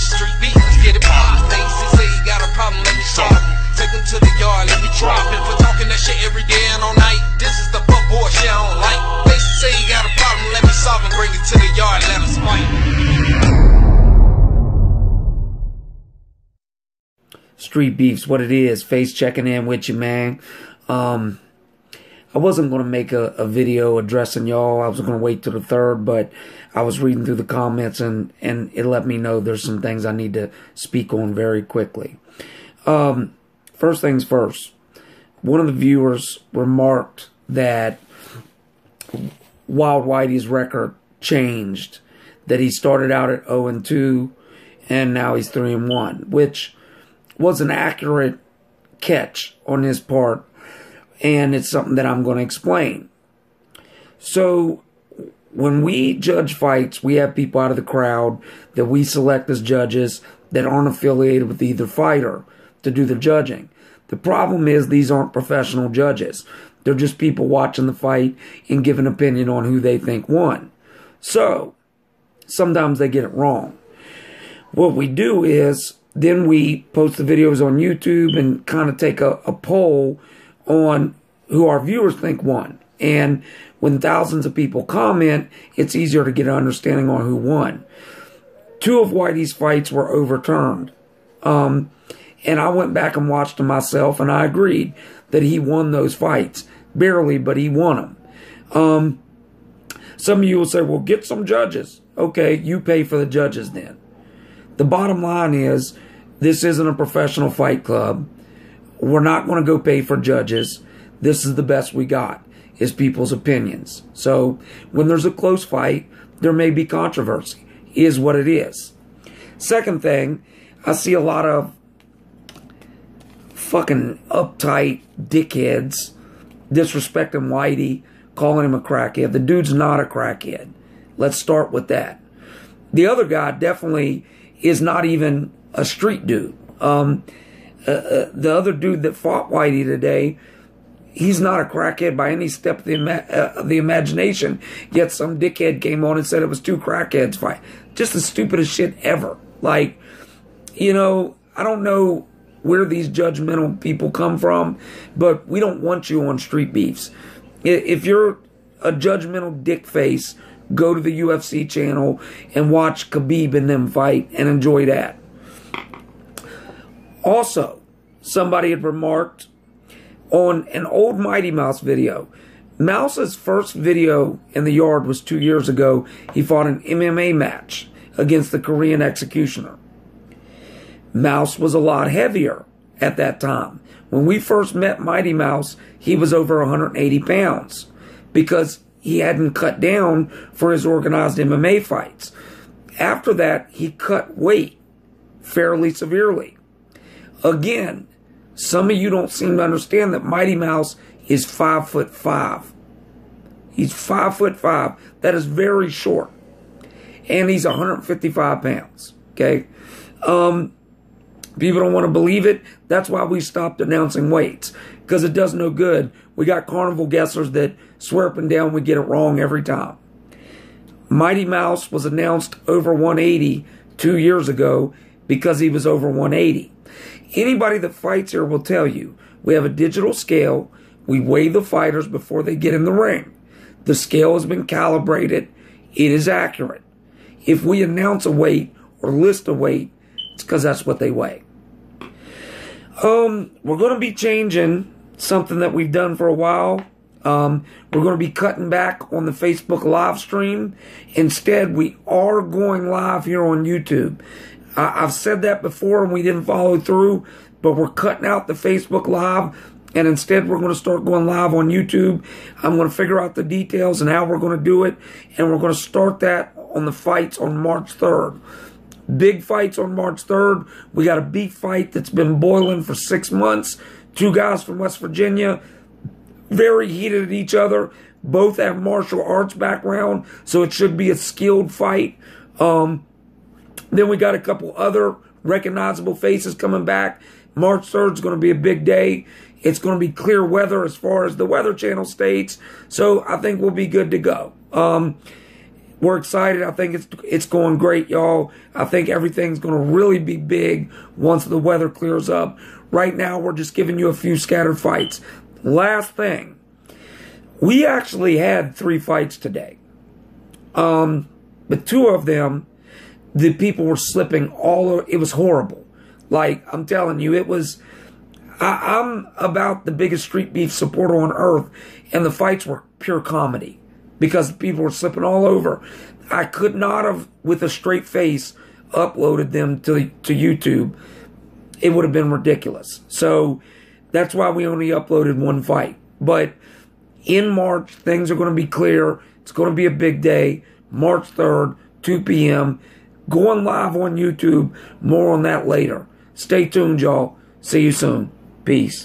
It's street beef, let's get it poppin'. Facey say you got a problem, let me solve it. Take him to the yard, let me drop him. For talking that shit every day and all night. This is the fuck boy shit I don't like. Facey say you got a problem, let me solve it. Bring it to the yard, let us fight. Street Beefs, what it is. Face checking in with you, man. I wasn't going to make a video addressing y'all. I was going to wait till the 3rd, but I was reading through the comments and it let me know there's some things I need to speak on very quickly. First things first. One of the viewers remarked that Wild Whitey's record changed. That he started out at 0-2 and now he's 3-1, which was an accurate catch on his part. And it's something that I'm going to explain. So, when we judge fights, we have people out of the crowd that we select as judges that aren't affiliated with either fighter to do the judging. The problem is these aren't professional judges. They're just people watching the fight and giving an opinion on who they think won. So, sometimes they get it wrong. What we do is, then we post the videos on YouTube and kind of take a poll on who our viewers think won. And when thousands of people comment, it's easier to get an understanding on who won. 2 of Whitey's fights were overturned. And I went back and watched them myself, and I agreed that he won those fights. Barely, but he won them. Some of you will say, well, get some judges. Okay, you pay for the judges then. The bottom line is, this isn't a professional fight club. We're not going to go pay for judges. This is the best we got, is people's opinions. So, when there's a close fight, there may be controversy. Is what it is. Second thing, I see a lot of fucking uptight dickheads disrespecting Whitey, calling him a crackhead. The dude's not a crackhead. Let's start with that. The other guy definitely is not even a street dude. The other dude that fought Whitey today, he's not a crackhead by any step of the imagination. Yet some dickhead came on and said it was 2 crackheads fight. Just the stupidest shit ever. Like, you know, I don't know where these judgmental people come from, but we don't want you on Street Beefs. If you're a judgmental dick face, go to the UFC channel and watch Khabib and them fight and enjoy that. Also, somebody had remarked on an old Mighty Mouse video. Mouse's first video in the yard was 2 years ago. He fought an MMA match against the Korean executioner. Mouse was a lot heavier at that time. When we first met Mighty Mouse, he was over 180 pounds because he hadn't cut down for his organized MMA fights. After that, he cut weight fairly severely. Again, some of you don't seem to understand that Mighty Mouse is 5'5". He's 5'5". That is very short. And he's 155 pounds. Okay? People don't want to believe it. That's why we stopped announcing weights. Because it does no good. We got Carnival guessers that swear up and down we get it wrong every time. Mighty Mouse was announced over 180 2 years ago because he was over 180. Anybody that fights here will tell you, we have a digital scale. We weigh the fighters before they get in the ring. The scale has been calibrated. It is accurate. If we announce a weight or list a weight, it's because that's what they weigh. We're going to be changing something that we've done for a while. We're going to be cutting back on the Facebook live stream. Instead, we are going live here on YouTube. I've said that before and we didn't follow through, but we're cutting out the Facebook live and instead we're going to start going live on YouTube. I'm going to figure out the details and how we're going to do it, and we're going to start that on the fights on March 3rd. Big fights on March 3rd. We got a beef fight that's been boiling for 6 months. 2 guys from West Virginia, very heated at each other. Both have martial arts background, so it should be a skilled fight. Then we got a couple other recognizable faces coming back. March 3rd is going to be a big day. It's going to be clear weather as far as the Weather Channel states. So I think we'll be good to go. We're excited. I think it's going great, y'all. I think everything's going to really be big once the weather clears up. Right now, we're just giving you a few scattered fights. Last thing. We actually had 3 fights today. But 2 of them, the people were slipping all over. It was horrible. Like, I'm telling you, it was... I'm about the biggest Street Beef supporter on earth, and the fights were pure comedy because people were slipping all over. I could not have, with a straight face, uploaded them to YouTube. It would have been ridiculous. So that's why we only uploaded 1 fight. But in March, things are going to be clear. It's going to be a big day. March 3rd, 2 p.m. Going live on YouTube. More on that later. Stay tuned, y'all. See you soon. Peace.